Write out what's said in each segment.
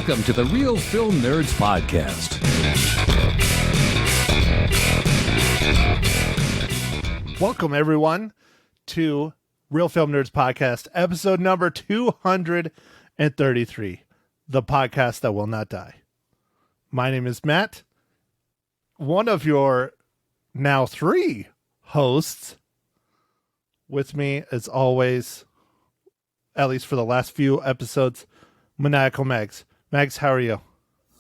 Welcome to the Real Film Nerds Podcast. Welcome, everyone, to Real Film Nerds Podcast, episode number 233, the podcast that will not die. My name is Matt, one of your now 3 hosts. With me, as always, at least for the last few episodes, Maniacal Mags. Mags, how are you?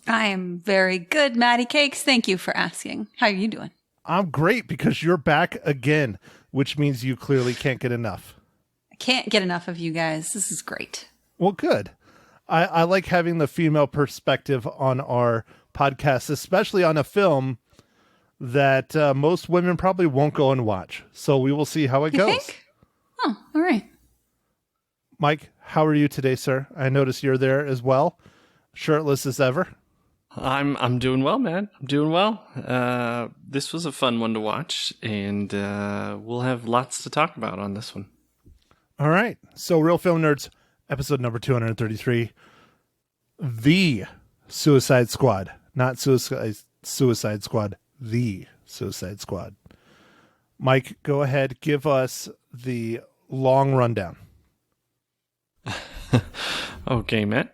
I am very good, Maddie Cakes. Thank you for asking. How are you doing? I'm great because you're back again, which means you clearly can't get enough. I can't get enough of you guys. This is great. Well, good. I like having the female perspective on our podcast, especially on a film that most women probably won't go and watch. So we will see how it goes. Think? Oh, all right. Mike, how are you today, sir? I notice you're there as well, shirtless as ever. I'm doing well, man. I'm doing well. This was a fun one to watch, and we'll have lots to talk about on this one. All right. So, Real Film Nerds, episode number 233, The Suicide Squad. Not Suicide Squad, The Suicide Squad. Mike, go ahead. Give us the long rundown. Okay, Matt.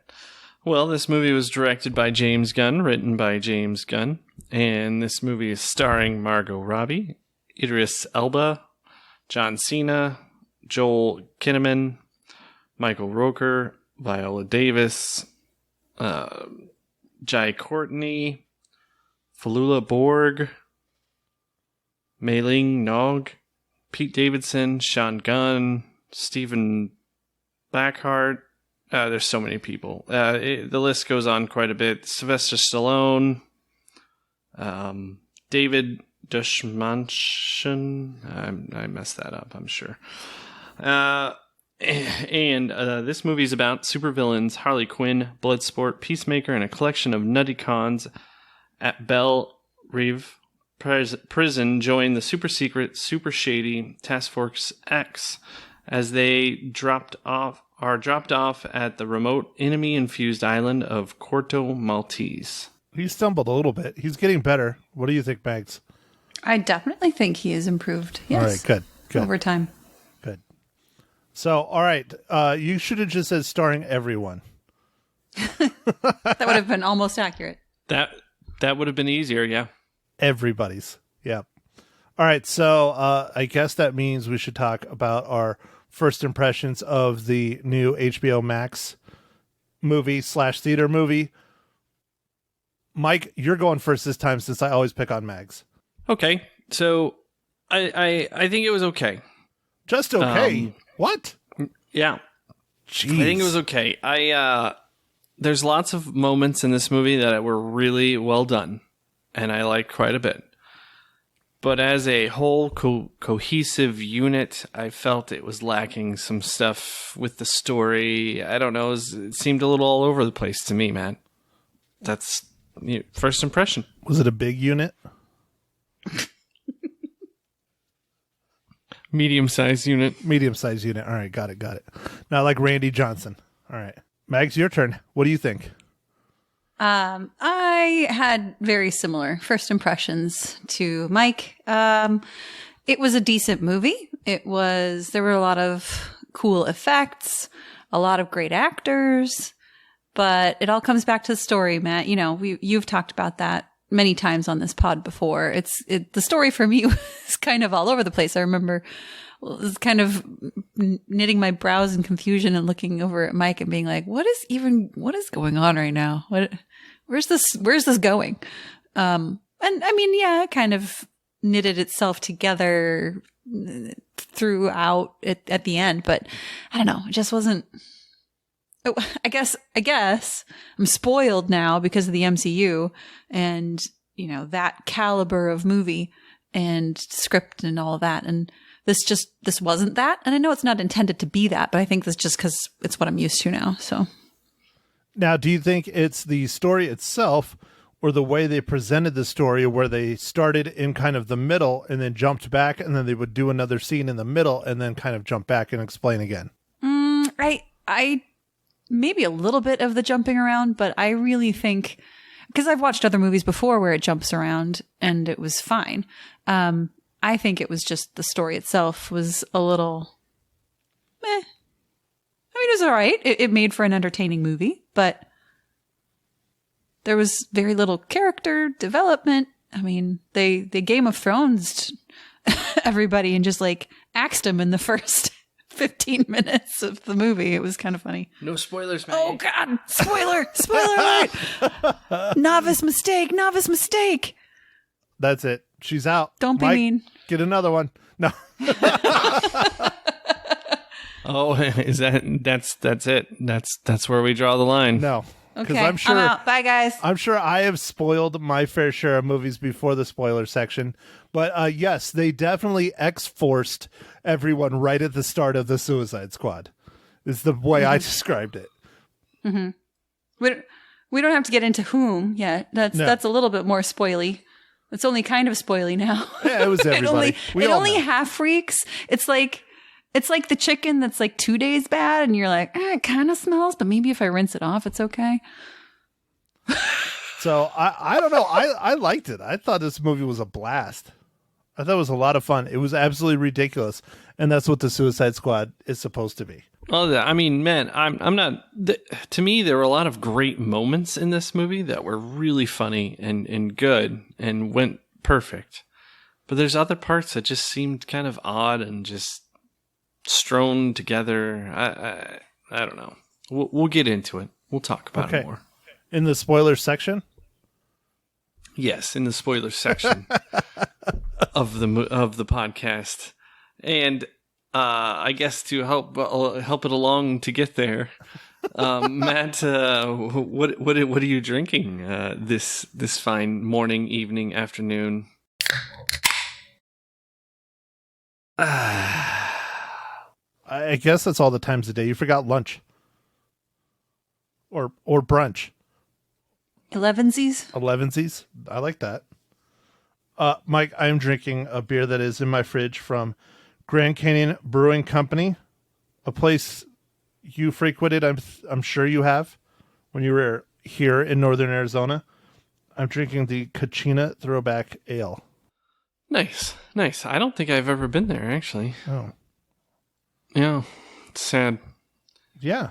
Well, this movie was directed by James Gunn, written by James Gunn, and this movie is starring Margot Robbie, Idris Elba, John Cena, Joel Kinnaman, Michael Rooker, Viola Davis, Jai Courtney, Falula Borg, Mei-Ling Nog, Pete Davidson, Sean Gunn, Stephen Blackheart. There's so many people. The list goes on quite a bit. Sylvester Stallone, David Dushmanshin. I messed that up, I'm sure. And this movie is about supervillains Harley Quinn, Bloodsport, Peacemaker, and a collection of nutty cons at Belle Reve prison join the super secret, super shady Task Force X as they are dropped off at the remote enemy-infused island of Corto Maltese. He stumbled a little bit. He's getting better. What do you think, Mags? I definitely think he has improved. Yes. All right, good. Over time. Good. So, all right. You should have just said starring everyone. That would have been almost accurate. That would have been easier, yeah. Everybody's. Yeah. All right. So I guess that means we should talk about our first impressions of the new HBO Max movie / theater movie. Mike, you're going first this time since I always pick on Mags. Okay. So I think it was okay. Just okay. What? Yeah. Jeez. I think it was okay. There's lots of moments in this movie that were really well done, and I liked quite a bit. But as a whole cohesive unit, I felt it was lacking some stuff with the story. I don't know. It seemed a little all over the place to me, man. That's first impression. Was it a big unit? Medium-sized unit. Medium-sized unit. All right. Got it. Not like Randy Johnson. All right. Mags, your turn. What do you think? I had very similar first impressions to Mike. It was a decent movie. There were a lot of cool effects, a lot of great actors, but it all comes back to the story, Matt. You know, you've talked about that many times on this pod before. The story for me was kind of all over the place. I remember was kind of knitting my brows in confusion and looking over at Mike and being like, what is going on right now? Where's this going? And I mean, yeah, it kind of knitted itself together throughout at the end, but I don't know. It just wasn't, I guess I'm spoiled now because of the MCU and, that caliber of movie and script and all of that. And this wasn't that. And I know it's not intended to be that, but I think that's just because it's what I'm used to now. So now, do you think it's the story itself or the way they presented the story where they started in kind of the middle and then jumped back and then they would do another scene in the middle and then kind of jump back and explain again? I maybe a little bit of the jumping around, but I really think, because I've watched other movies before where it jumps around and it was fine. I think it was just the story itself was a little meh. I mean, it was all right. It made for an entertaining movie, but there was very little character development. I mean, they Game of Thrones everybody and just like axed him in the first 15 minutes of the movie. It was kind of funny. No spoilers, man. Oh, God. Spoiler alert. Novice mistake. That's it. She's out. Don't be Mike, mean. Get another one. No. Oh, is that's it? That's where we draw the line. No. Okay, I'm sure, I'm out. Bye, guys. I'm sure I have spoiled my fair share of movies before the spoiler section. But yes, they definitely X-forced everyone right at the start of the Suicide Squad. Is the way I described it. Mm-hmm. We don't have to get into whom yet. That's a little bit more spoily. It's only kind of spoily now. Yeah, it was everybody. it only half freaks. It's like the chicken that's like 2 days bad, and you're like, it kind of smells, but maybe if I rinse it off, it's okay. So I don't know. I liked it. I thought this movie was a blast. I thought it was a lot of fun. It was absolutely ridiculous, and that's what the Suicide Squad is supposed to be. Well, I mean, man, I'm not. To me, there were a lot of great moments in this movie that were really funny and good and went perfect. But there's other parts that just seemed kind of odd and just strewn together. I don't know. We'll get into it. We'll talk about it more in the spoiler section. Yes, in the spoiler section of the podcast, and I guess to help it along to get there, Matt, what are you drinking this fine morning, evening, afternoon? I guess that's all the times a day. You forgot lunch. Or brunch. Elevensies. I like that. Mike, I'm drinking a beer that is in my fridge from Grand Canyon Brewing Company, a place you frequented. I'm sure you have when you were here in Northern Arizona. I'm drinking the Kachina Throwback Ale. Nice. I don't think I've ever been there, actually. Oh. Yeah, it's sad. Yeah.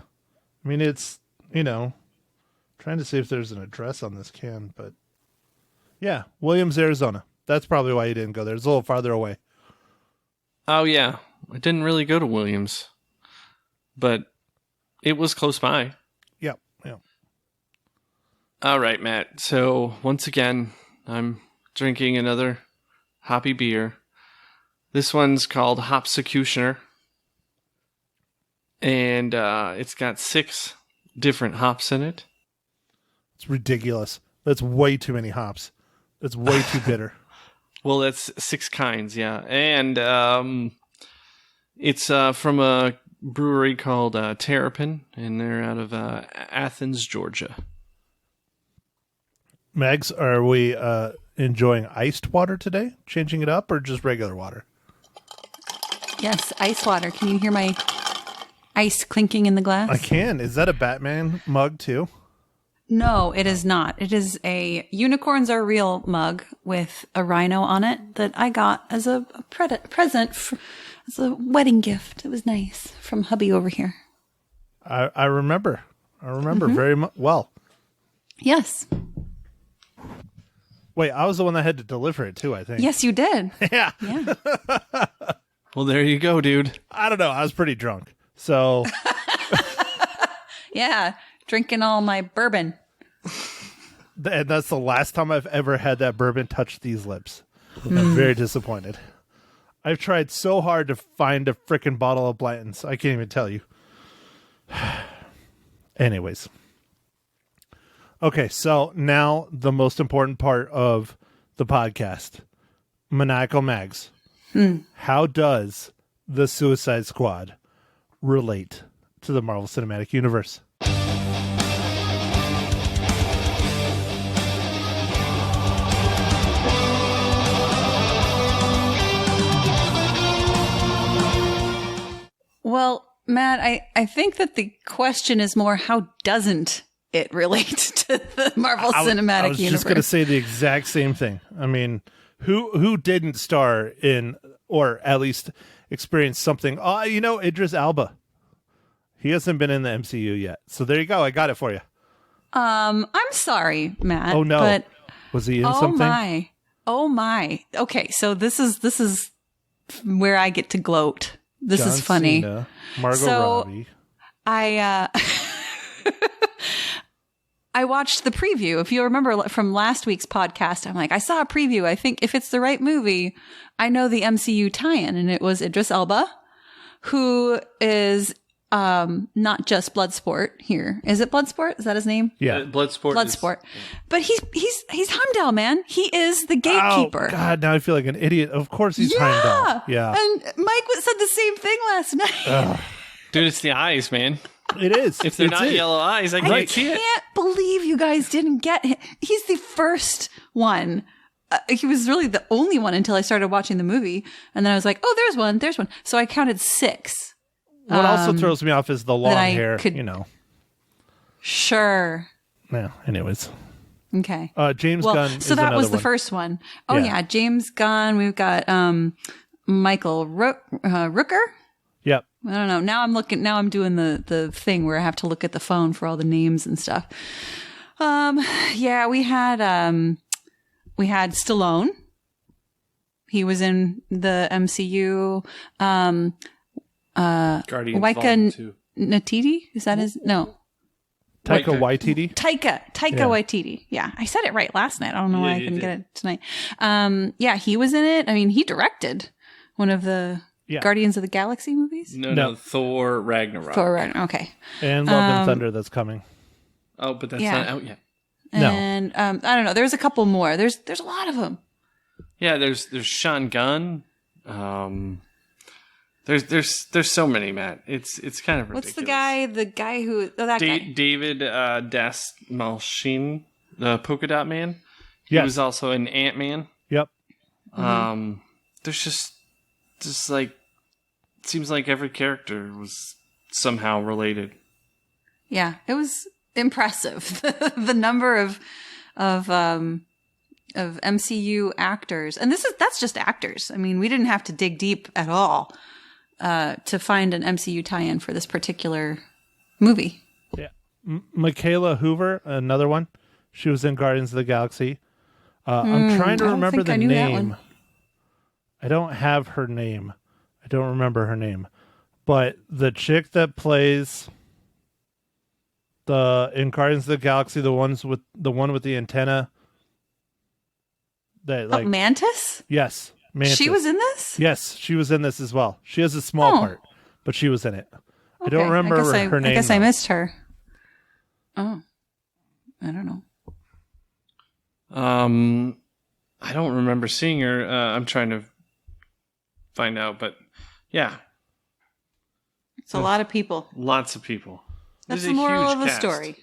I mean, it's, trying to see if there's an address on this can, but yeah, Williams, Arizona. That's probably why you didn't go there. It's a little farther away. Oh, yeah. I didn't really go to Williams, but it was close by. Yep. All right, Matt. So once again, I'm drinking another hoppy beer. This one's called Hopsecutioner. And it's got 6 different hops in it. It's ridiculous. That's way too many hops. That's way too bitter. Well, that's 6 kinds, yeah. And it's from a brewery called Terrapin, and they're out of Athens, Georgia. Mags, are we enjoying iced water today? Changing it up, or just regular water? Yes, ice water. Can you hear my ice clinking in the glass? I can. Is that a Batman mug too? No, it is not. It is a Unicorns Are Real mug with a rhino on it that I got as a present, as a wedding gift. It was nice from hubby over here. I remember. Very well. Yes. Wait, I was the one that had to deliver it too, I think. Yes, you did. Yeah. Well, there you go, dude. I don't know. I was pretty drunk. So. Yeah. Drinking all my bourbon. And that's the last time I've ever had that bourbon touch these lips. I'm very disappointed. I've tried so hard to find a frickin' bottle of Blanton's. I can't even tell you. Anyways. Okay, so now the most important part of the podcast. Maniacal Mags. How does the Suicide Squad relate to the Marvel Cinematic Universe? Well, Matt, I think that the question is more, how doesn't it relate to the Marvel Cinematic Universe? I was just going to say the exact same thing. I mean, who didn't star in, or at least experience something? Oh, Idris Elba. He hasn't been in the MCU yet. So there you go. I got it for you. I'm sorry, Matt. Oh, no. But, was he in something? Oh, my. Okay, so this is where I get to gloat. This John is funny. Cena, Margot Robbie. I watched the preview. If you remember from last week's podcast, I'm like, I saw a preview. I think if it's the right movie, I know the MCU tie-in. And it was Idris Elba, who is not just Bloodsport here. Is it Bloodsport? Is that his name? Yeah. Bloodsport. But he's Heimdall, man. He is the gatekeeper. Oh, God, now I feel like an idiot. Of course he's Heimdall. Yeah. And Mike said the same thing last night. Dude, it's the eyes, man. It is. If they're not yellow eyes, I can't see it. I can't believe you guys didn't get him. He's the first one. He was really the only one until I started watching the movie. And then I was like, oh, there's one. So I counted 6. What also throws me off is the long hair, Sure. Yeah, anyways. Okay. James Gunn. So that was the first one. Oh, yeah. James Gunn. We've got Michael Rooker. Yep. I don't know. Now I'm doing the thing where I have to look at the phone for all the names and stuff. Yeah, we had Stallone. He was in the MCU. Guardians Waika 2. Natiti? Is that his? No. Taika Waititi? Taika Waititi. Yeah, I said it right last night. I don't know why I couldn't get it tonight. Yeah, he was in it. I mean, he directed one of the Guardians of the Galaxy movies. No, Thor Ragnarok. Okay. And Love and Thunder that's coming. Oh, but that's not out yet. And I don't know. There's a couple more. There's a lot of them. Yeah, there's Sean Gunn. There's so many, Matt. It's kind of ridiculous. What's the guy who that guy? David Dastmalchian, the Polka-Dot Man. He Yes. was also in Ant-Man. Yep. There's just like, seems like every character was somehow related. Yeah, it was impressive. The number of MCU actors, and that's just actors. I mean, we didn't have to dig deep at all to find an MCU tie-in for this particular movie. Yeah. Michaela Hoover, another one. She was in Guardians of the Galaxy. I'm trying to remember the name. I don't have her name. I don't remember her name. But the chick that plays in Guardians of the Galaxy, the one with the antenna. That Mantis? Yes. Mantis. She was in this? Yes, she was in this as well. She has a small part, but she was in it. Okay. I don't remember her name. I guess I missed her. Oh. I don't know. I don't remember seeing her. I'm trying to find out, but yeah. It's a lot of people. Lots of people. That's the moral of the story.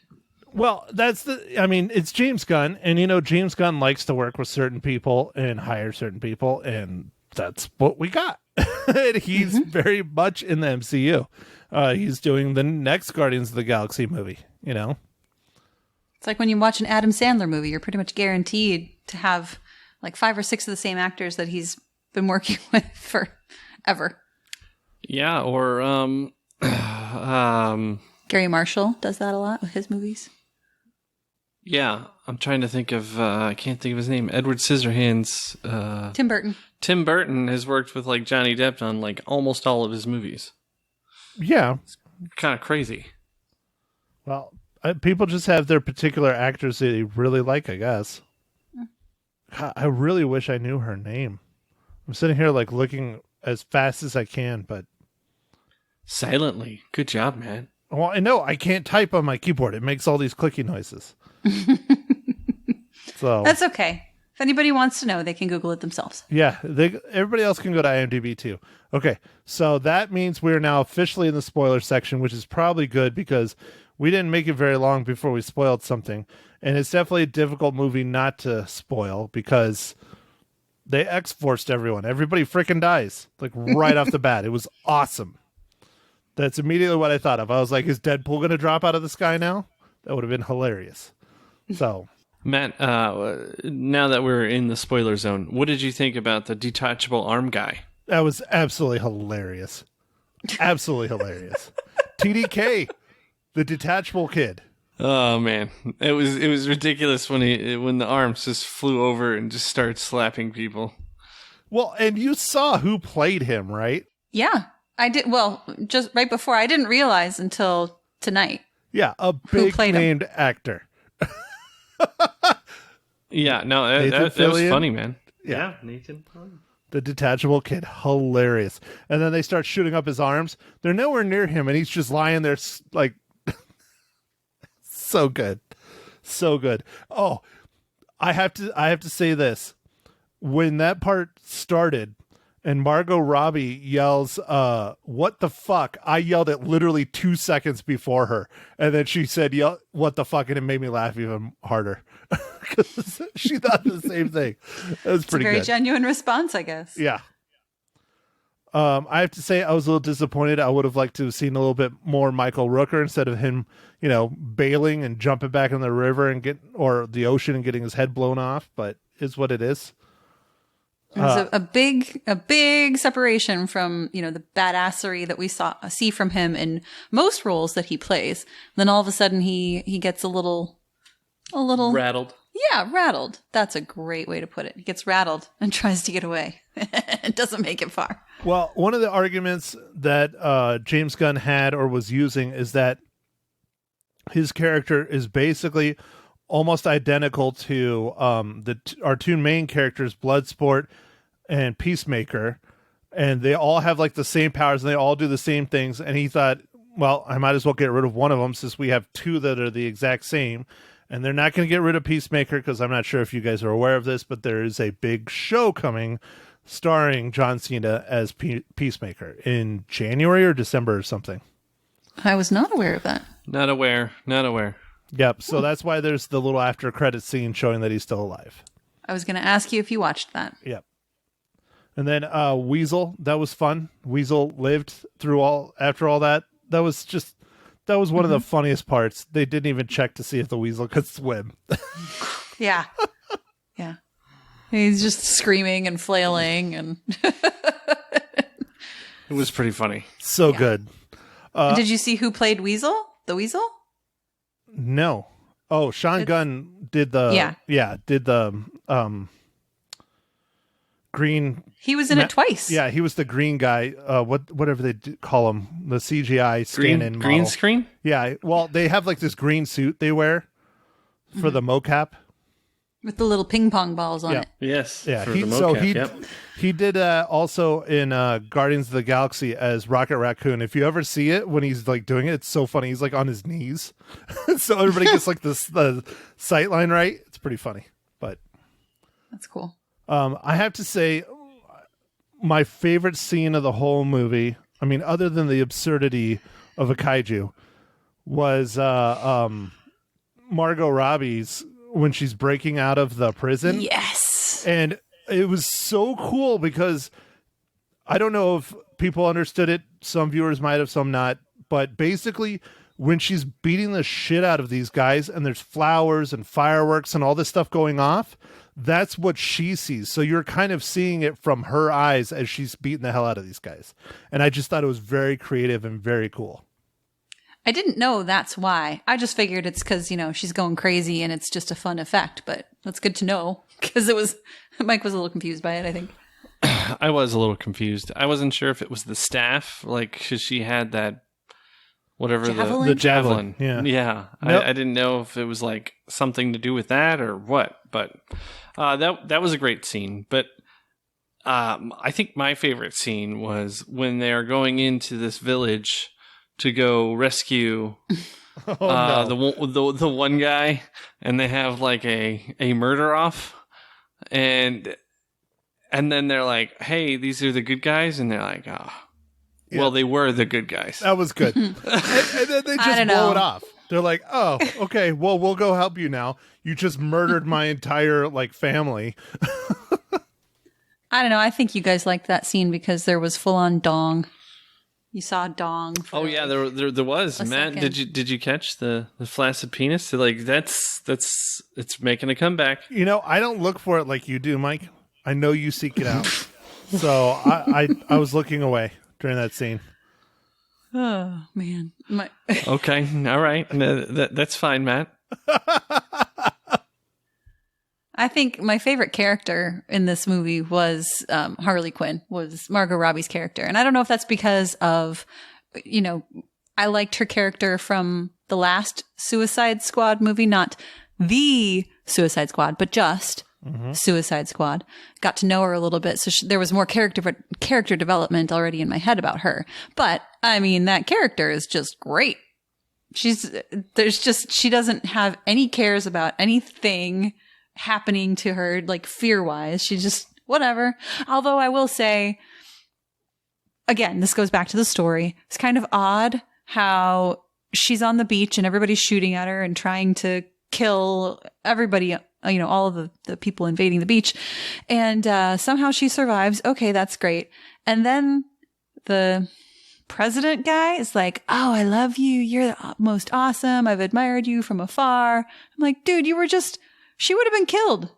Well, it's James Gunn, and James Gunn likes to work with certain people and hire certain people, and that's what we got. And he's very much in the MCU. He's doing the next Guardians of the Galaxy movie, It's like when you watch an Adam Sandler movie, you're pretty much guaranteed to have like 5 or 6 of the same actors that he's been working with forever. Yeah, or Gary Marshall does that a lot with his movies. Yeah, I'm trying to think of, I can't think of his name. Edward Scissorhands. Tim Burton. Tim Burton has worked with like Johnny Depp on like almost all of his movies. Yeah. It's kind of crazy. Well, people just have their particular actors they really like, I guess. God, I really wish I knew her name. I'm sitting here like looking as fast as I can, but... Silently. Good job, man. Well, I know I can't type on my keyboard. It makes all these clicky noises. So that's okay. If anybody wants to know, they can Google it themselves. Yeah, everybody else can go to IMDb too. Okay, so that means we're now officially in the spoiler section, which is probably good because we didn't make it very long before we spoiled something. And it's definitely a difficult movie not to spoil because they X-forced everyone. Everybody freaking dies, like right off the bat. It was awesome. That's immediately what I thought of. I was like, is Deadpool going to drop out of the sky now? That would have been hilarious. So, Matt, now that we're in the spoiler zone, what did you think about the detachable arm guy? that was absolutely hilarious. Absolutely hilarious. TDK, the detachable kid. Oh man, it was ridiculous when the arms just flew over and just started slapping people. Well, and you saw who played him, right? Yeah, I did. Well, just right before, I didn't realize until tonight. Yeah, a big named actor. Yeah, no, that was funny, man. Yeah. Nathan. The detachable kid, hilarious. And then they start shooting up his arms. They're nowhere near him, and he's just lying there like, so good. So good. Oh, I have to say this. When that part started and Margot Robbie yells, what the fuck? I yelled it literally 2 seconds before her. And then she said, what the fuck? And it made me laugh even harder. Because she thought the same thing. That was pretty good. Very genuine response, I guess. Yeah. I have to say I was a little disappointed. I would have liked to have seen a little bit more Michael Rooker instead of him, bailing and jumping back in the river or the ocean and getting his head blown off, but it's what it is. It was a big separation from, the badassery that we see from him in most roles that he plays. Then all of a sudden he gets a little Rattled. Yeah, rattled. That's a great way to put it. He gets rattled and tries to get away. It doesn't make it far. Well, one of the arguments that James Gunn had or was using is that his character is basically almost identical to our two main characters, Bloodsport and Peacemaker, and they all have like the same powers and they all do the same things. And he thought, well, I might as well get rid of one of them since we have two that are the exact same. And they're not going to get rid of Peacemaker because I'm not sure if you guys are aware of this, but there is a big show coming starring John Cena as Peacemaker in January or December or something. I was not aware of that. Not aware. Yep. So that's why there's the little after credit scene showing that he's still alive. I was going to ask you if you watched that. Yep. And then Weasel, that was fun. Weasel lived through after all that. That was one of the funniest parts. They didn't even check to see if the weasel could swim. Yeah. Yeah. He's just screaming and flailing and It was pretty funny. So good. Did you see who played Weasel? The Weasel? No. Oh, Sean Gunn did the green. He was in it twice. Yeah, he was the green guy. Whatever they call him, the CGI stand-in green model. screen. Yeah, well, they have like this green suit they wear for the mocap with the little ping pong balls on it. Yes. Yeah. For the mocap, He did also in Guardians of the Galaxy as Rocket Raccoon. If you ever see it when he's like doing it, it's so funny. He's like on his knees, so everybody gets like the sight line right. It's pretty funny, but that's cool. I have to say, my favorite scene of the whole movie, I mean, other than the absurdity of a kaiju, was Margot Robbie's when she's breaking out of the prison. Yes. And it was so cool because I don't know if people understood it. Some viewers might have, some not. But basically, when she's beating the shit out of these guys and there's flowers and fireworks and all this stuff going off, that's what she sees. So you're kind of seeing it from her eyes as she's beating the hell out of these guys. And I just thought it was very creative and very cool. I didn't know that's why. I just figured it's because, she's going crazy and it's just a fun effect. But that's good to know because Mike was a little confused by it, I think. I was a little confused. I wasn't sure if it was the staff, because she had that, whatever javelin? The javelin. Yeah. Yeah. Nope. I didn't know if it was like something to do with that or what, but that was a great scene. But I think my favorite scene was when they're going into this village to go rescue the one guy, and they have like a murder off, and then they're like, hey, these are the good guys, and they're like, well, they were the good guys. That was good. and then they just blow it off. They're like, oh, okay, well, we'll go help you now. You just murdered my entire family. I don't know. I think you guys liked that scene because there was full on dong. You saw a dong. For Oh yeah, there was. Matt, second. did you catch the flaccid penis? Like that's it's making a comeback. You know, I don't look for it like you do, Mike. I know you seek it out. So I was looking away during that scene. Oh man. Okay, all right, that's fine, Matt. I think my favorite character in this movie was Harley Quinn, was Margot Robbie's character. And I don't know if that's because of, I liked her character from the last Suicide Squad movie, not the Suicide Squad, but just Suicide Squad. Got to know her a little bit. So there was more character development already in my head about her. But I mean, that character is just great. She doesn't have any cares about anything happening to her, like fear-wise. She just, whatever. Although I will say, again, this goes back to the story. It's kind of odd how she's on the beach and everybody's shooting at her and trying to kill everybody, all of the people invading the beach. And somehow she survives. Okay, that's great. And then the president guy is like, oh, I love you. You're the most awesome. I've admired you from afar. I'm like, dude, she would have been killed.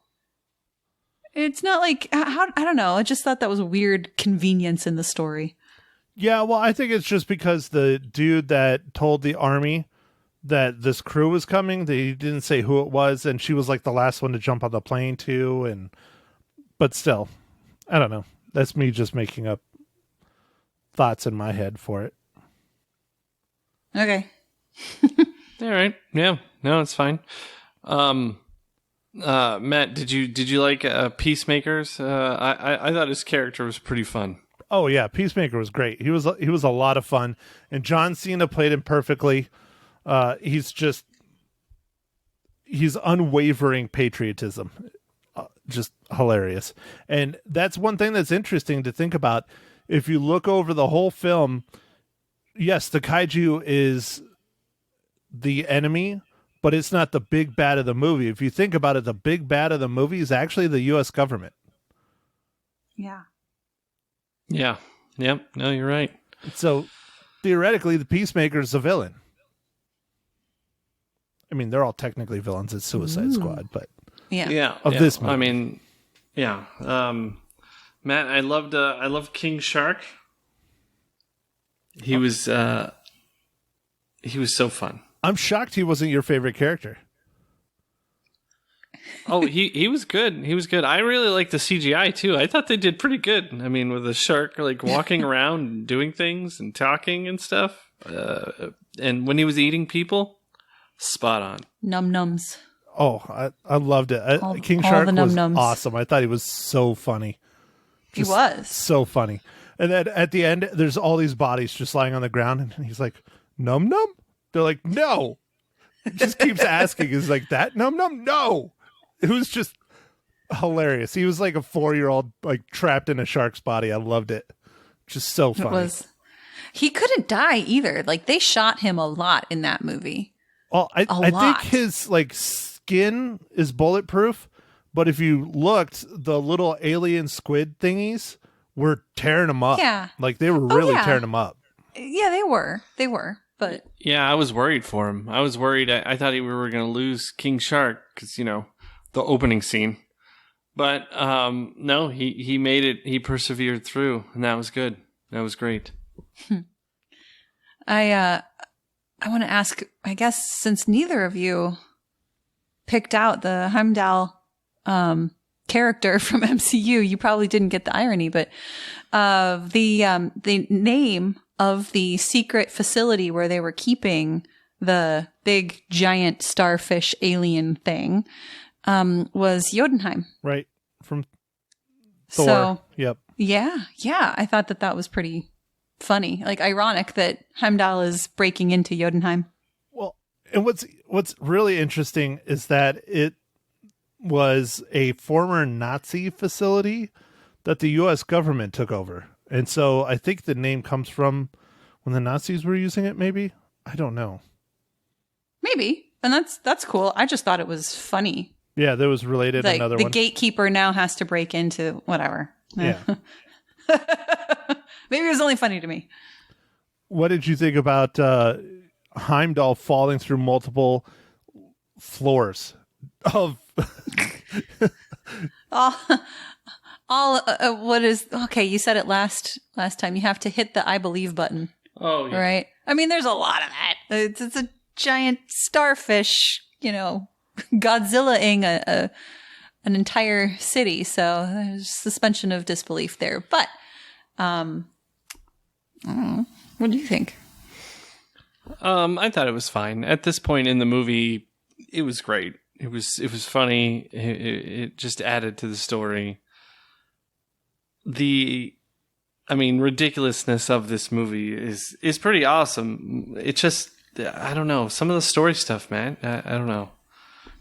It's not like, I don't know. I just thought that was a weird convenience in the story. Yeah, well, I think it's just because the dude that told the army that this crew was coming, they didn't say who it was, and she was like the last one to jump on the plane too. But still, I don't know. That's me just making up thoughts in my head for it. Okay. All right. Yeah. No, it's fine. Matt, did you like Peacemakers? I thought his character was pretty fun. Oh yeah, Peacemaker was great. He was a lot of fun, and John Cena played him perfectly. He's unwavering patriotism, just hilarious. And that's one thing that's interesting to think about. If you look over the whole film, yes, the kaiju is the enemy, but it's not the big bad of the movie. If you think about it, the big bad of the movie is actually the U.S. government. Yeah. Yeah. Yep. No, you're right. So theoretically, the Peacemaker is the villain. I mean, they're all technically villains. It's Suicide Squad, but this movie. I mean, yeah. Matt, I loved King Shark. He was so fun. I'm shocked he wasn't your favorite character. Oh, he was good. He was good. I really liked the CGI too. I thought they did pretty good. I mean, with the shark like walking around and doing things and talking and stuff. And when he was eating people, spot on. Num nums. Oh, I loved it. King Shark was awesome. I thought he was so funny. He was so funny. And then at the end, there's all these bodies just lying on the ground, and he's like, "Num num." They're like, "No." He just keeps asking. He's like, "That num num, no." It was just hilarious. He was like a 4-year-old, like trapped in a shark's body. I loved it. Just so funny. It was. He couldn't die either. Like they shot him a lot in that movie. Well, I think his like skin is bulletproof, but if you looked, the little alien squid thingies were tearing him up. Yeah, like they were really tearing him up. Yeah, they were. But yeah, I was worried for him. I was worried. I thought we were going to lose King Shark because the opening scene. But no, he made it. He persevered through, and that was good. That was great. I want to ask, I guess, since neither of you picked out the Heimdall character from MCU, you probably didn't get the irony, but the name of the secret facility where they were keeping the big giant starfish alien thing was Jotunheim. Right. From Thor. So, yep. Yeah. I thought that was pretty funny. Like ironic that Heimdall is breaking into Jotunheim. Well, and what's really interesting is that it was a former Nazi facility that the U.S. government took over. And so I think the name comes from when the Nazis were using it, maybe? I don't know. Maybe. And that's cool. I just thought it was funny. Yeah, that was related like another the one. The gatekeeper now has to break into whatever. Yeah. Maybe it was only funny to me. what did you think about Heimdall falling through multiple floors of what is okay? You said it last time. You have to hit the I believe button. Oh, yeah. Right. I mean, there's a lot of that. It's a giant starfish, Godzilla-ing an entire city. So there's suspension of disbelief there. But I don't know. What do you think? I thought it was fine. At this point in the movie, it was great. It was funny. It just added to the story. Ridiculousness of this movie is pretty awesome. It just, I don't know, some of the story stuff, man, I don't know,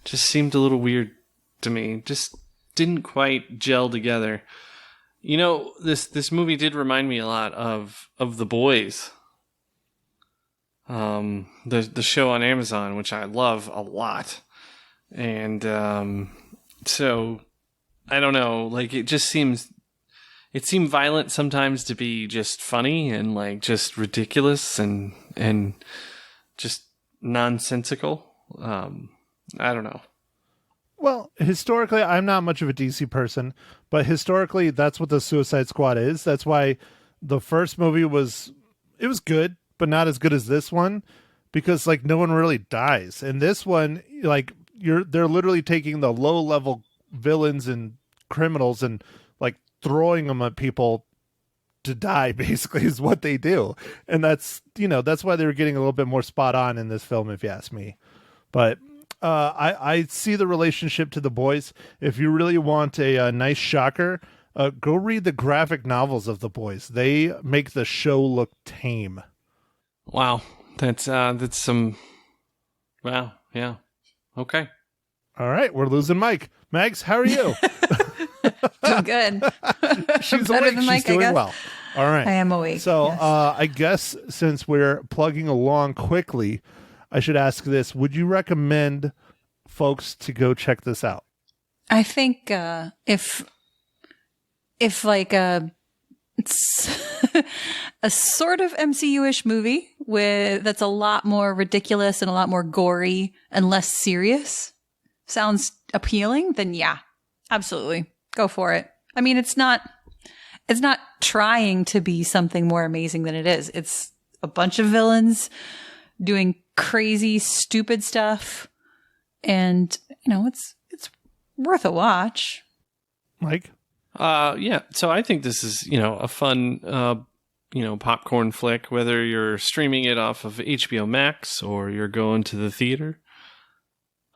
just seemed a little weird to me. Just didn't quite gel together. This movie did remind me a lot of The Boys. The show on Amazon, which I love a lot. And so I don't know, like it seemed violent sometimes to be just funny and like just ridiculous and just nonsensical. I don't know. Well, historically, I'm not much of a DC person, but historically, that's what the Suicide Squad is. That's why the first movie was good, but not as good as this one, because like no one really dies. And this one, like they're literally taking the low level villains and criminals and like throwing them at people to die, basically, is what they do. And that's why they were getting a little bit more spot on in this film, if you ask me. But I see the relationship to The Boys. If you really want a nice shocker, go read the graphic novels of The Boys. They make the show look tame. Wow. That's some, wow. Yeah. Okay. All right. We're losing Mike. Mags, how are you? Doing good. She's Better awake. than She's Mike, I doing guess. well. All right. I am awake. So yes. I guess since we're plugging along quickly, I should ask this. Would you recommend folks to go check this out? I think if like it's a sort of MCU-ish movie that's a lot more ridiculous and a lot more gory and less serious sounds appealing, then yeah, absolutely. Go for it. I mean, it's not trying to be something more amazing than it is. It's a bunch of villains doing crazy, stupid stuff, and it's worth a watch. Mike? Yeah. So I think this is, a fun, popcorn flick, whether you're streaming it off of HBO Max or you're going to the theater.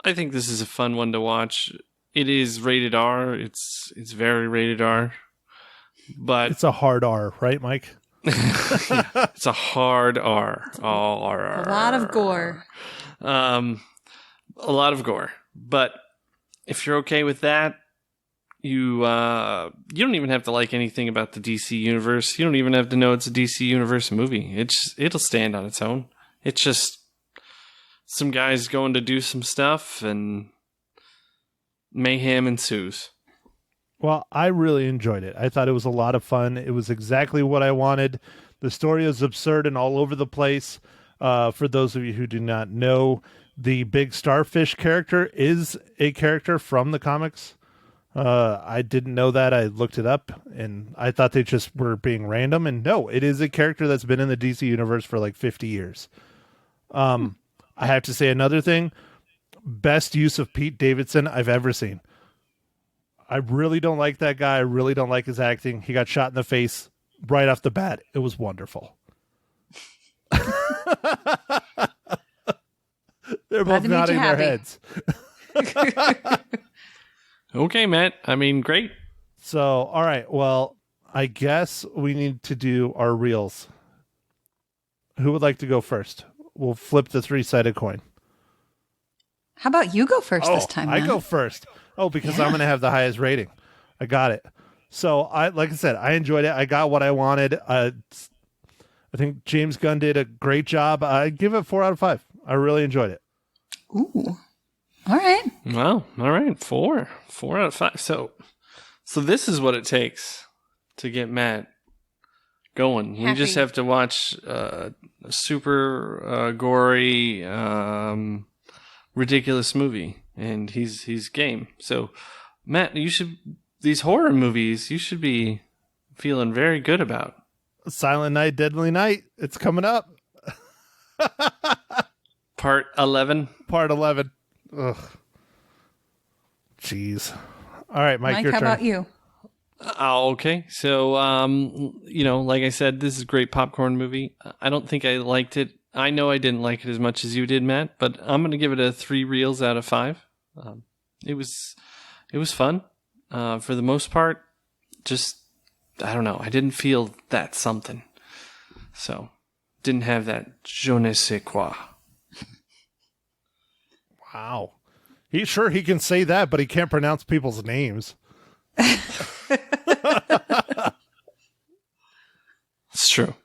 I think this is a fun one to watch. It is rated R. It's very rated R, but It's a hard R, right, Mike? yeah, it's a hard R. All R. A lot of gore. A lot of gore. But if you're okay with that, you don't even have to like anything about the DC universe. You don't even have to know it's a DC universe movie. It'll stand on its own. It's just some guys going to do some stuff and mayhem ensues. Well, I really enjoyed it. I thought it was a lot of fun. It was exactly what I wanted. The story is absurd and all over the place. For those of you who do not know, the big starfish character is a character from the comics. I didn't know that. I looked it up and I thought they just were being random. And no, it is a character that's been in the DC universe for like 50 years. I have to say another thing. Best use of Pete Davidson I've ever seen. I really don't like that guy. I really don't like his acting. He got shot in the face right off the bat. It was wonderful. They're both nodding their heads. Okay, Matt. I mean, great. So, all right. Well, I guess we need to do our reels. Who would like to go first? We'll flip the 3-sided coin. How about you go first this time? I Matt? go first. Oh, because I'm going to have the highest rating. I got it. So, like I said, I enjoyed it. I got what I wanted. I think James Gunn did a great job. I give it 4 out of 5. I really enjoyed it. Ooh. All right. Well, all right. 4 out of 5. So this is what it takes to get Matt going. We just have to watch a super gory, ridiculous movie, and he's game. So, Matt, these horror movies you should be feeling very good about. Silent Night, Deadly Night. It's coming up. Part 11. Part 11. Ugh. Jeez. All right, Mike, your how turn. about you? Okay. So, like I said, this is a great popcorn movie. I don't think I liked it. I know I didn't like it as much as you did, Matt, but I'm going to give it a 3 reels out of 5. It was fun. For the most part, just, I don't know. I didn't feel that something. So, didn't have that je ne sais quoi. Wow. He can say that, but he can't pronounce people's names. It's true.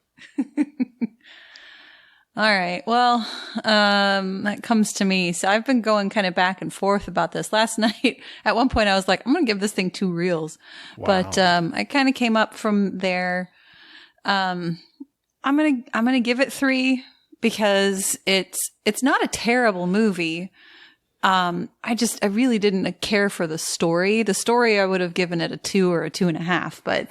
All right. Well, that comes to me. So I've been going kind of back and forth about this. Last night, at one point, I was like, I'm going to give this thing 2 reels. Wow. But I kind of came up from there. I'm gonna give it 3 because it's not a terrible movie. I really didn't care for the story. The story, I would have given it a 2 or a 2.5, but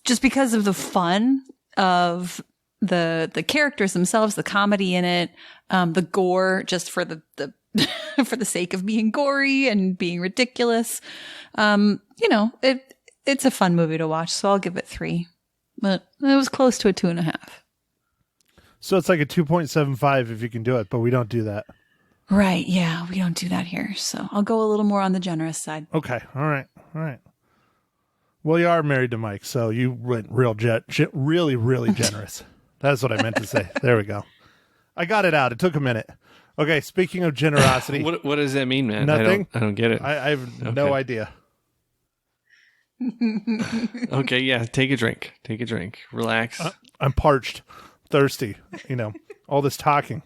just because of the fun of the characters themselves, the comedy in it, the gore, just for the for the sake of being gory and being ridiculous. It's a fun movie to watch, so I'll give it 3. But it was close to a 2.5. So it's like a 2.75 if you can do it, but we don't do that. Right. Yeah, we don't do that here. So I'll go a little more on the generous side. Okay. All right. Well, you are married to Mike, so you went really, really generous. That's what I meant to say. There we go. I got it out. It took a minute. Okay. Speaking of generosity. What does that mean, man? Nothing. I don't get it. I have no idea. Okay. Yeah. Take a drink. Relax. I'm parched, thirsty, all this talking.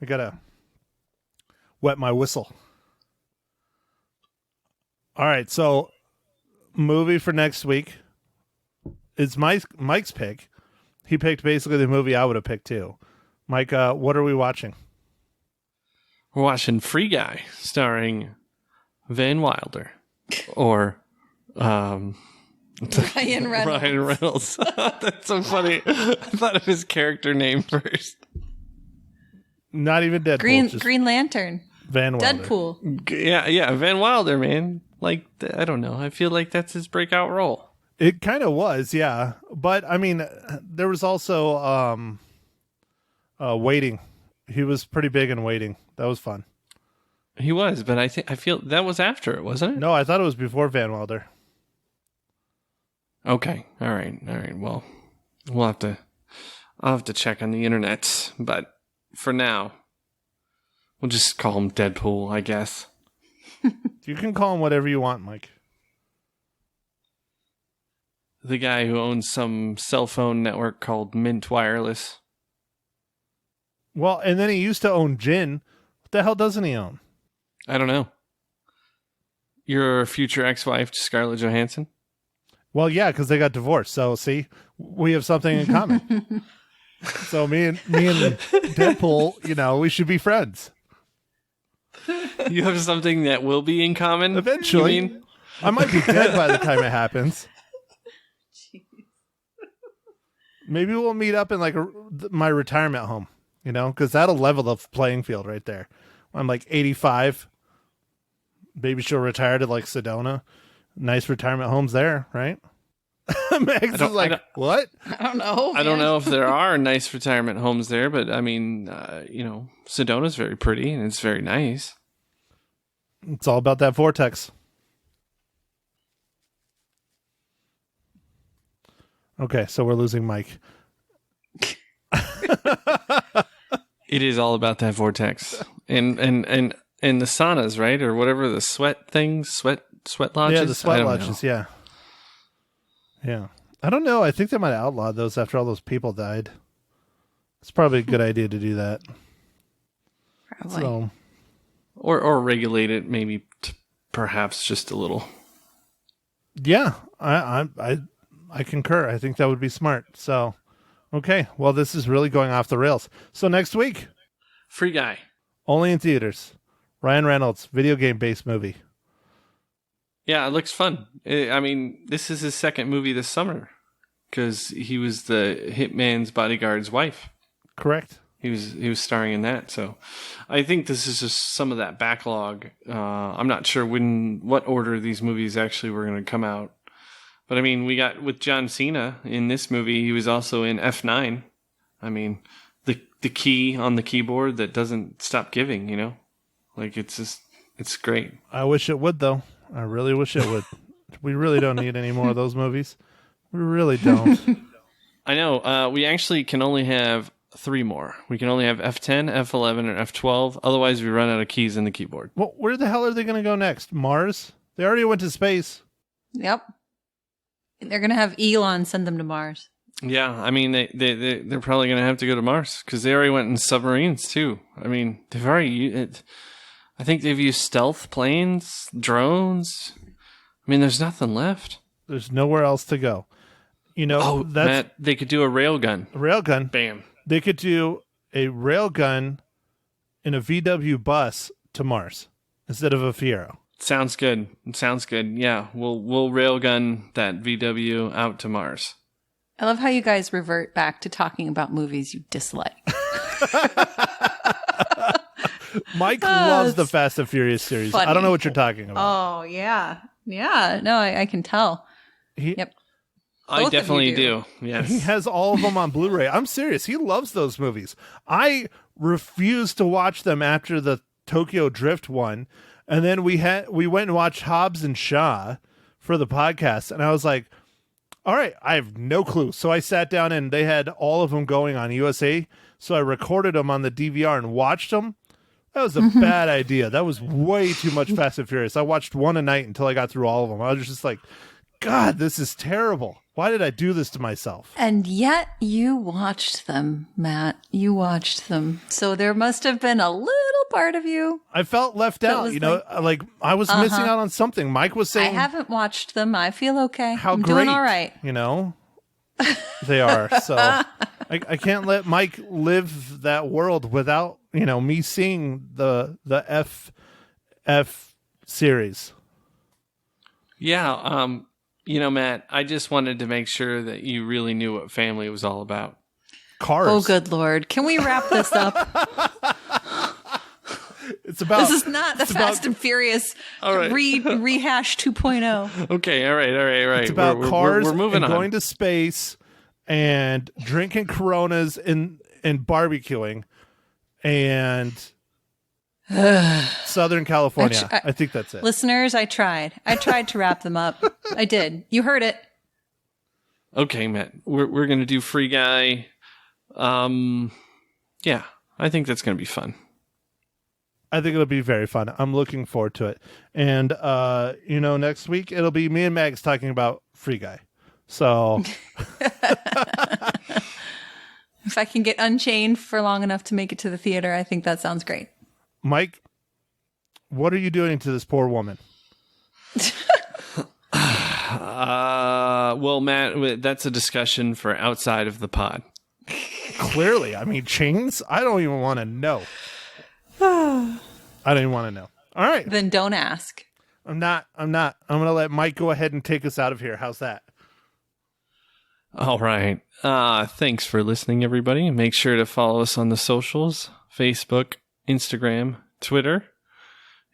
I got to wet my whistle. All right, so movie for next week is Mike's pick. He picked basically the movie I would have picked too. Mike, what are we watching? We're watching Free Guy, starring Van Wilder, or Ryan Reynolds. Ryan Reynolds. That's so funny. I thought of his character name first. Not even Deadpool. Green Lantern. Van Wilder. Deadpool. Yeah, Van Wilder, man. Like, I don't know. I feel like that's his breakout role. It kind of was, yeah. But, I mean, there was also Waiting. He was pretty big in Waiting. That was fun. He was, but I feel that was after it, wasn't it? No, I thought it was before Van Wilder. Okay. All right. Well, I'll have to check on the internet, but for now, we'll just call him Deadpool, I guess. You can call him whatever you want, Mike. The guy who owns some cell phone network called Mint Wireless. Well, and then he used to own gin. What the hell doesn't he own? I don't know. Your future ex-wife, Scarlett Johansson? Well, yeah, because they got divorced. So, see, we have something in common. So me and Deadpool, we should be friends. You have something that will be in common? Eventually. You mean? I might be dead by the time it happens. Jeez. Maybe we'll meet up in my retirement home, because that'll level the playing field right there. I'm like 85. Maybe she'll retire to like Sedona. Nice retirement homes there, right? Max is like, what? I don't know. I don't know if there are nice retirement homes there, but I mean, Sedona's very pretty and it's very nice. It's all about that vortex. Okay, so we're losing Mike. It is all about that vortex and the saunas, right? Or whatever, the sweat lodges. Yeah, the sweat lodges. Yeah. I don't know. I think they might have outlawed those after all those people died. It's probably a good idea to do that. Probably. So, or regulate it, maybe perhaps just a little. Yeah, I concur. I think that would be smart. So, Okay, well, this is really going off the rails. So next week, Free Guy. only in theaters. Ryan Reynolds, video game-based movie. Yeah, it looks fun. I mean, this is his second movie this summer because he was the hitman's bodyguard's wife. Correct. He was starring in that. So I think this is just some of that backlog. I'm not sure what order these movies actually were going to come out. But I mean, we got with John Cena in this movie. He was also in F9. I mean, the key on the keyboard that doesn't stop giving, you know? Like, it's great. I wish it would, though. I really wish it would. We really don't need any more of those movies. We really don't. I know. We actually can only have 3 more. We can only have F10, F11, or F12. Otherwise, we run out of keys in the keyboard. Well, where the hell are they going to go next? Mars? They already went to space. Yep. They're going to have Elon send them to Mars. Yeah, I mean, they're probably going to have to go to Mars because they already went in submarines, too. I mean, they've already... I think they've used stealth planes, drones. I mean, there's nothing left. There's nowhere else to go. You know, Matt, they could do a railgun. A railgun. Bam. They could do a railgun in a VW bus to Mars instead of a Fiero. Sounds good. Sounds good. Yeah, we'll railgun that VW out to Mars. I love how you guys revert back to talking about movies you dislike. Mike loves the Fast and Furious series. Funny. I don't know what you're talking about. Oh, yeah. Yeah. No, I can tell. Yep. I Both definitely of you do. Yes. He has all of them on Blu-ray. I'm serious. He loves those movies. I refused to watch them after the Tokyo Drift one. And then we went and watched Hobbs and Shaw for the podcast. And I was like, all right, I have no clue. So I sat down and they had all of them going on USA. So I recorded them on the DVR and watched them. That was a bad idea. That was way too much Fast and Furious. I watched one a night until I got through all of them. I was just like, God, this is terrible. Why did I do this to myself? And yet you watched them, Matt. You watched them. So there must have been a little part of you. I felt left out, you know, like I was missing out on something. Mike was saying, I haven't watched them. I feel okay. How I'm great, doing all right. You know, they are. So I can't let Mike live that world without, you know, me seeing the F series. Yeah. You know, Matt, I just wanted to make sure that you really knew what family was all about. Cars. Oh, good Lord. Can we wrap this up? It's about. This is not the Fast and Furious right. rehash 2.0. Okay. All right. It's about cars. We're moving and on. going to space and drinking Coronas and barbecuing and Southern California. I think that's it. Listeners, I tried to wrap them up. I did. You heard it. Okay, Matt. We're gonna do Free Guy. Yeah, I think that's gonna be fun. I think it'll be very fun. I'm looking forward to it. And you know, next week it'll be me and Mags talking about Free Guy. So if I can get Unchained for long enough to make it to the theater, I think that sounds great. Mike, what are you doing to this poor woman? Well, Matt, that's a discussion for outside of the pod. Clearly, I mean, chains? I don't even want to know. I don't even want to know. All right. Then don't ask. I'm not. I'm going to let Mike go ahead and take us out of here. How's that? All right. Thanks for listening, everybody. Make sure to follow us on the socials, Facebook, Instagram, Twitter,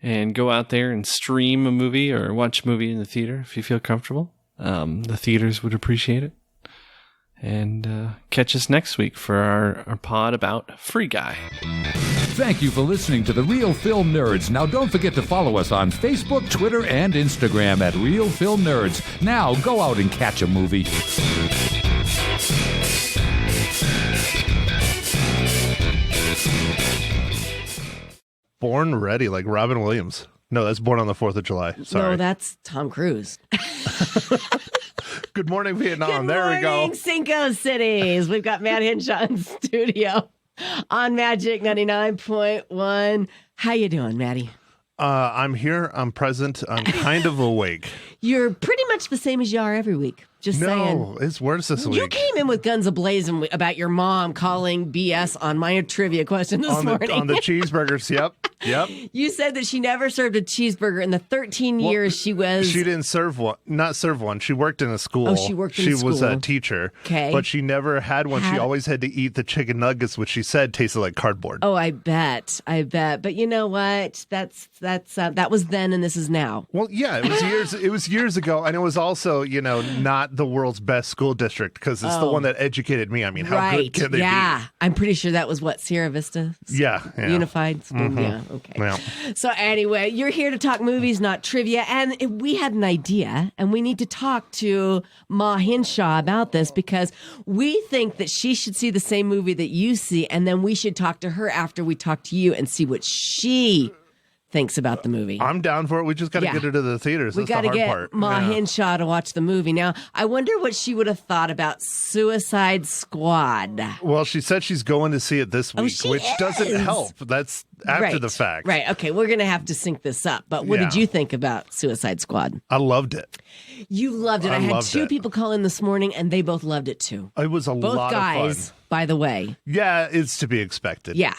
and go out there and stream a movie or watch a movie in the theater if you feel comfortable. The theaters would appreciate it. And catch us next week for our pod about Free Guy. Thank you for listening to The Real Film Nerds. Now don't forget to follow us on Facebook, Twitter, and Instagram at Real Film Nerds. Now go out and catch a movie. Born Ready, like Robin Williams. No, that's Born on the 4th of July. Sorry. No, that's Tom Cruise. Good morning, Vietnam. Good There we go. morning, Cinco Cities. We've got Matt Hinshaw in studio on Magic 99.1. How you doing, Maddie? I'm here. I'm present. I'm kind of awake. You're pretty much the same as you are every week. Just saying. No, it's worse this week. You came in with guns ablazing about your mom calling BS on my trivia question this morning. On the cheeseburgers, yep. You said that she never served a cheeseburger in the 13 years she was... She didn't serve one. Not serve one. She worked in a school. Oh, she worked in a school. She was a teacher. Okay. But she never had one. She always had to eat the chicken nuggets, which she said tasted like cardboard. Oh, I bet. But you know what? That was then and this is now. Well, yeah, it was years ago, and it was also, not the world's best school district because it's the one that educated me. I mean, how good can they be? I'm pretty sure that was what, Sierra Vista? Yeah. Unified School. Mm-hmm. Yeah, okay. Yeah. So anyway, you're here to talk movies, not trivia, and we had an idea, and we need to talk to Ma Hinshaw about this because we think that she should see the same movie that you see, and then we should talk to her after we talk to you and see what she thinks about the movie. I'm down for it. We just got to get her to the theaters. We got to get Ma Hinshaw to watch the movie. Now, I wonder what she would have thought about Suicide Squad. Well, she said she's going to see it this week, which doesn't help. That's after the fact. Right. Okay. We're going to have to sync this up. But what did you think about Suicide Squad? I loved it. You loved it. I had two people call in this morning, and they both loved it too. It was both lot guys, of fun. By the way. Yeah, it's to be expected. Yeah.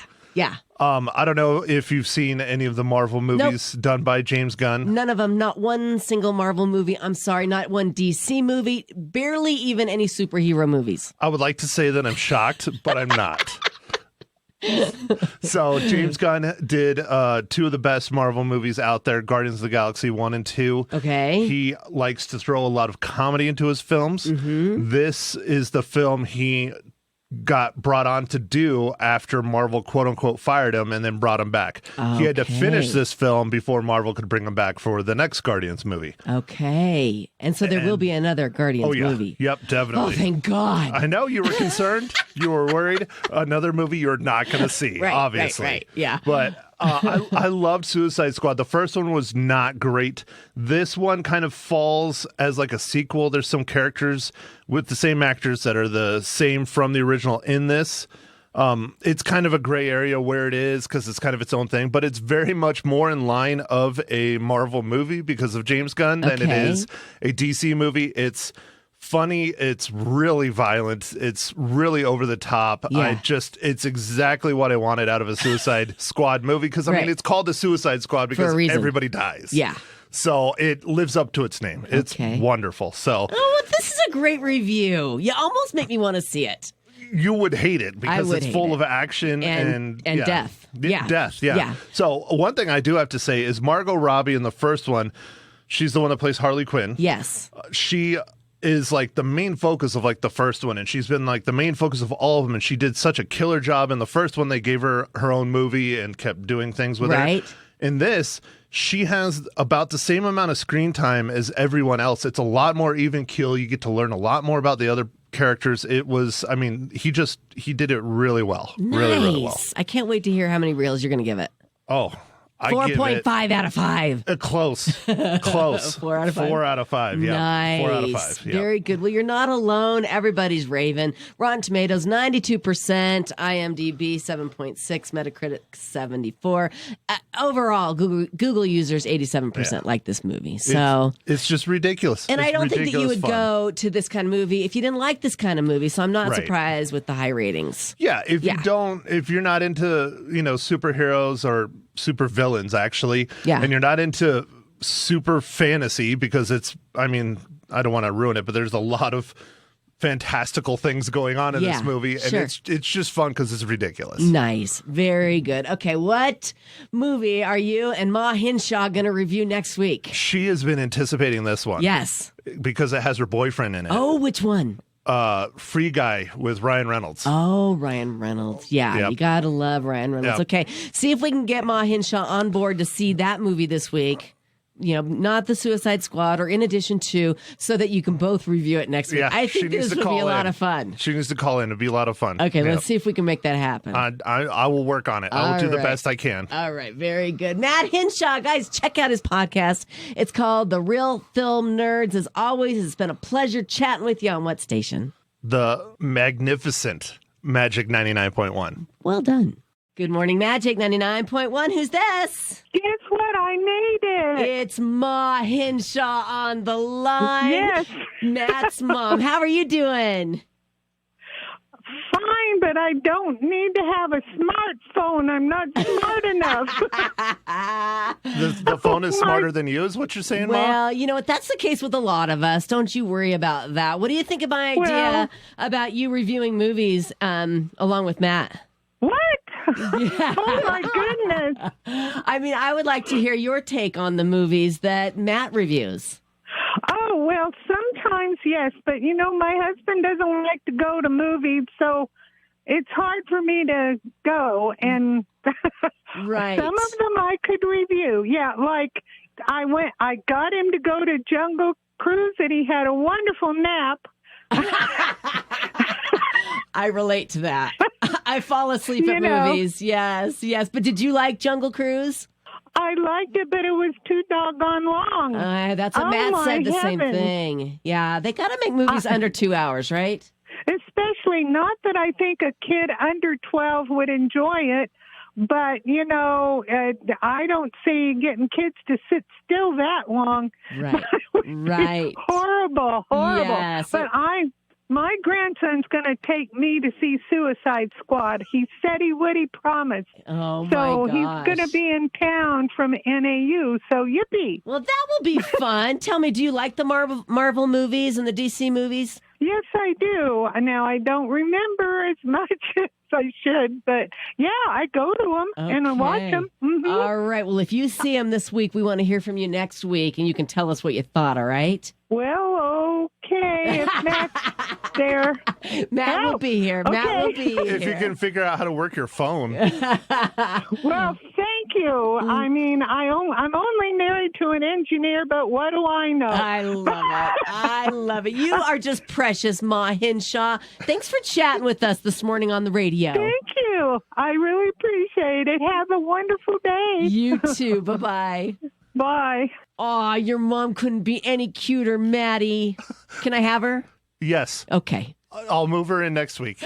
I don't know if you've seen any of the Marvel movies done by James Gunn. None of them. Not one single Marvel movie. I'm sorry, not one DC movie. Barely even any superhero movies. I would like to say that I'm shocked, but I'm not. So James Gunn did two of the best Marvel movies out there, Guardians of the Galaxy 1 and 2. Okay. He likes to throw a lot of comedy into his films. Mm-hmm. This is the film he got brought on to do after Marvel quote unquote fired him and then brought him back. He had to finish this film before Marvel could bring him back for the next Guardians movie. Okay. And so there will be another Guardians movie. Yep, definitely. Oh, thank God. I know you were concerned. You were worried. Another movie you're not going to see, obviously. Right. Yeah. But I loved Suicide Squad. The first one was not great. This one kind of falls as like a sequel. There's some characters with the same actors that are the same from the original in this. It's kind of a gray area where it is because it's kind of its own thing, but it's very much more in line of a Marvel movie because of James Gunn than it is a DC movie. It's funny, it's really violent, it's really over the top. It's exactly what I wanted out of a Suicide Squad movie because I mean it's called the Suicide Squad because everybody dies. So it lives up to its name. It's wonderful. So this is a great review. You almost make me want to see it. You would hate it because it's full of action and death. Death. So one thing I do have to say is Margot Robbie in the first one, she's the one that plays Harley Quinn. Yes. She is like the main focus of like the first one, and she's been like the main focus of all of them, and she did such a killer job in the first one. They gave her her own movie and kept doing things with her. In this, she has about the same amount of screen time as everyone else. It's a lot more even keel. You get to learn a lot more about the other characters. It was, I mean, he did it really well. Nice. Really well. I can't wait to hear how many reels you're going to give it. Oh, 4.5 out of 5. Close. 4 out of 5. 4 out of 5. Yeah. Nice. 4 out of 5. Yeah. Very good. Well, you're not alone. Everybody's raving. Rotten Tomatoes 92%, IMDb 7.6, Metacritic 74. Overall, Google users 87% like this movie. So it's just ridiculous. And it's I don't think that you would fun. go to this kind of movie if you didn't like this kind of movie. So I'm not surprised with the high ratings. Yeah, if you're not into, superheroes or super villains actually, and you're not into super fantasy because I don't want to ruin it, but there's a lot of fantastical things going on in this movie, and it's just fun because it's ridiculous. Nice. Very good. Okay, what movie are you and Ma Hinshaw going to review next week? She has been anticipating this one. Yes. Because it has her boyfriend in it. Oh, which one? Free Guy with Ryan Reynolds. Oh, Ryan Reynolds. Yeah, you gotta love Ryan Reynolds. Okay, see if we can get Ma Hinshaw on board to see that movie this week. Not the Suicide Squad, or in addition to, so that you can both review it next week. I think this would be a lot of fun. She needs to call in. It'd be a lot of fun. Okay, let's see if we can make that happen. I will work on it. I will do the best I can. All right, very good. Matt Hinshaw, guys, check out his podcast. It's called The Real Film Nerds. As always, it's been a pleasure chatting with you on what station? The magnificent Magic 99.1. Well done. Good morning, Magic 99.1. Who's this? Guess what? I made it. It's Ma Hinshaw on the line. Yes. Matt's mom. How are you doing? Fine, but I don't need to have a smartphone. I'm not smart enough. The phone is smarter than you, is what you're saying, Mom? Well, you know what? That's the case with a lot of us. Don't you worry about that. What do you think of my idea about you reviewing movies along with Matt? What? Yeah. Oh, my goodness. I mean, I would like to hear your take on the movies that Matt reviews. Oh, well, sometimes, yes. But, my husband doesn't like to go to movies, so it's hard for me to go. And Right. some of them I could review. Yeah, like I got him to go to Jungle Cruise, and he had a wonderful nap. I relate to that. I fall asleep at movies. Yes. But did you like Jungle Cruise? I liked it, but it was too doggone long. That's what Matt said, the same thing. Yeah, they got to make movies under 2 hours, right? Especially, not that I think a kid under 12 would enjoy it, but, I don't see getting kids to sit still that long. Right. Right. Horrible. Yes. But my grandson's going to take me to see Suicide Squad. He said he would. He promised. Oh, my So gosh. he's going to be in town from NAU. So yippee. Well, that will be fun. Tell me, do you like the Marvel movies and the DC movies? Yes, I do. Now, I don't remember as much as I should, but yeah, I go to them and I watch them. Mm-hmm. All right. Well, if you see them this week, we want to hear from you next week, and you can tell us what you thought, all right? Well, okay, if Matt's there. Matt will be here. Okay. Matt will be here. If you can figure out how to work your phone. Well, thank you. I mean, I'm only married to an engineer, but what do I know? I love it. I love it. You are just precious, Ma Hinshaw. Thanks for chatting with us this morning on the radio. Thank you. I really appreciate it. Have a wonderful day. You too. Bye-bye. Bye. Aw, your mom couldn't be any cuter, Maddie. Can I have her? Yes. Okay. I'll move her in next week.